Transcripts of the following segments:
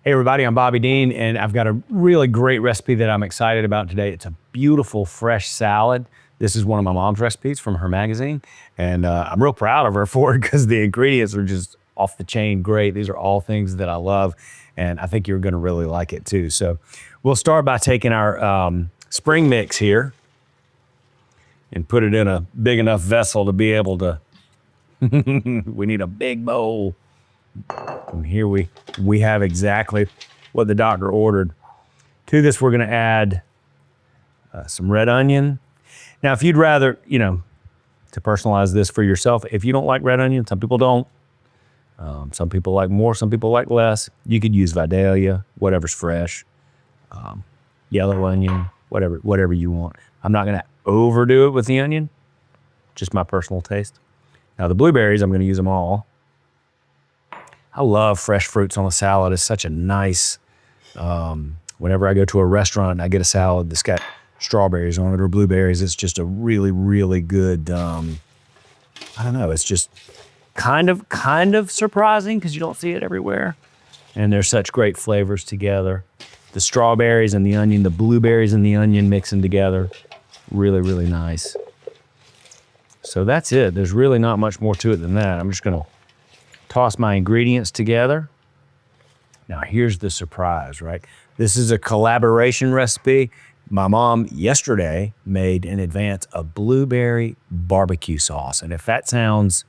Hey everybody, I'm Bobby Deen, and I've got a really great recipe that I'm excited about today. It's a beautiful fresh salad. This is one of my mom's recipes from her magazine, and I'm real proud of her for it because the ingredients are just off the chain great. These are all things that I love, and I think you're gonna really like it too. So we'll start by taking our spring mix here and put it in a big enough vessel to be able to, we need a big bowl. And here we have exactly what the doctor ordered. To this, we're going to add some red onion. Now, if you'd rather, to personalize this for yourself, if you don't like red onion, some people don't. Some people like more, some people like less. You could use Vidalia, whatever's fresh, yellow onion, whatever you want. I'm not going to overdo it with the onion, just my personal taste. Now, the blueberries, I'm going to use them all. I love fresh fruits on a salad. It's such a nice, whenever I go to a restaurant and I get a salad that's got strawberries on it or blueberries, it's just a really, really good, I don't know, it's just kind of surprising because you don't see it everywhere. And they're such great flavors together. The strawberries and the onion, the blueberries and the onion mixing together, really, really nice. So that's it. There's really not much more to it than that. I'm just gonna toss my ingredients together. Now here's the surprise, right? This is a collaboration recipe. My mom yesterday made in advance a blueberry barbecue sauce. And if that sounds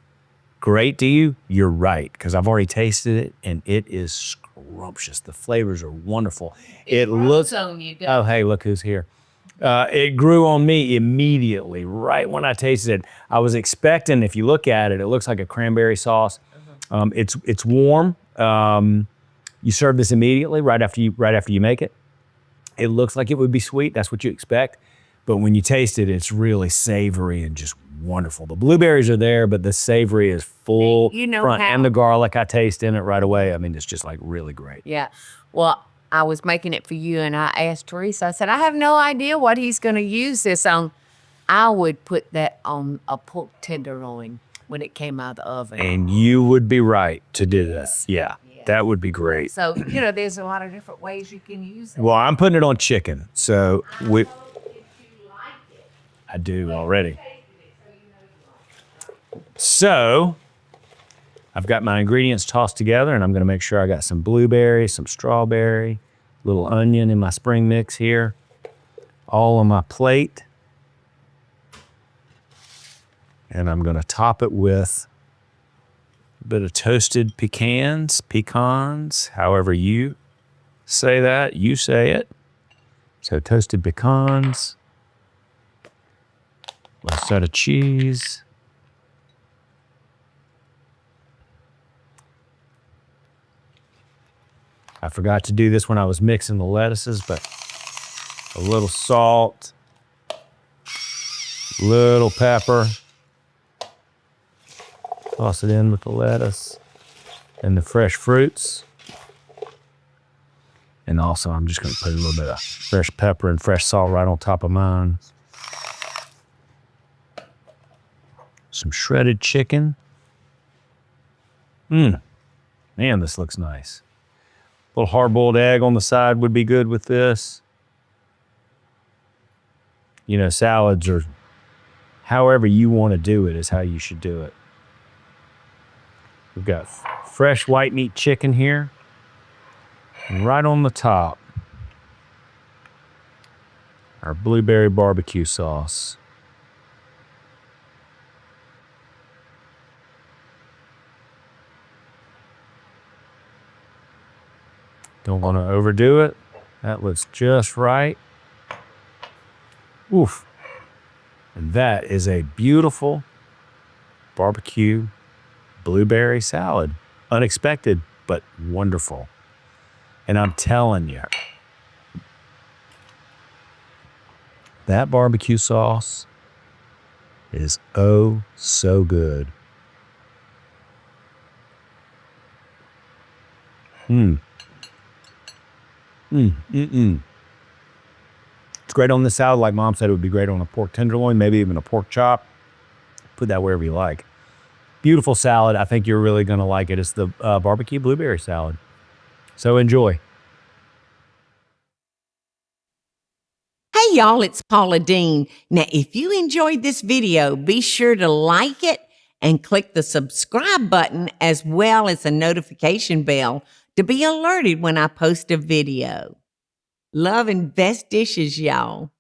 great to you, you're right, because I've already tasted it and it is scrumptious. The flavors are wonderful. It looks on you. Oh, hey, look who's here. It grew on me immediately, right when I tasted it. I was expecting, if you look at it, it looks like a cranberry sauce. It's warm. You serve this immediately right after you make it. It looks like it would be sweet. That's what you expect. But when you taste it, it's really savory and just wonderful. The blueberries are there, but the savory is full front, and the garlic I taste in it right away. I mean, it's just like really great. Yeah. Well, I was making it for you, and I asked Teresa. I said, I have no idea what he's going to use this on. I would put that on a pork tenderloin when it came out of the oven. And you would be right to do this. Yeah, that would be great. So, there's a lot of different ways you can use it. Well, I'm putting it on chicken. So I do already. So I've got my ingredients tossed together, and I'm going to make sure I got some blueberry, some strawberry, little onion in my spring mix here, all on my plate. And I'm going to top it with a bit of toasted pecans, however you say that, you say it. So toasted pecans, a little set of cheese. I forgot to do this when I was mixing the lettuces, but a little salt, little pepper. Toss it in with the lettuce and the fresh fruits. And also I'm just gonna put a little bit of fresh pepper and fresh salt right on top of mine. Some shredded chicken. Man, this looks nice. A little hard-boiled egg on the side would be good with this. Salads are however you want to do it is how you should do it. We've got fresh white meat chicken here. And right on the top, our blueberry barbecue sauce. Don't want to overdo it. That looks just right. Oof. And that is a beautiful barbecue blueberry salad. Unexpected, but wonderful. And I'm telling you, that barbecue sauce is oh so good. It's great on the salad. Like Mom said, it would be great on a pork tenderloin, maybe even a pork chop. Put that wherever you like. Beautiful salad. I think you're really going to like it. It's the barbecue blueberry salad. So enjoy. Hey y'all, it's Paula Deen. Now, if you enjoyed this video, be sure to like it and click the subscribe button as well as the notification bell to be alerted when I post a video. Love and best dishes, y'all.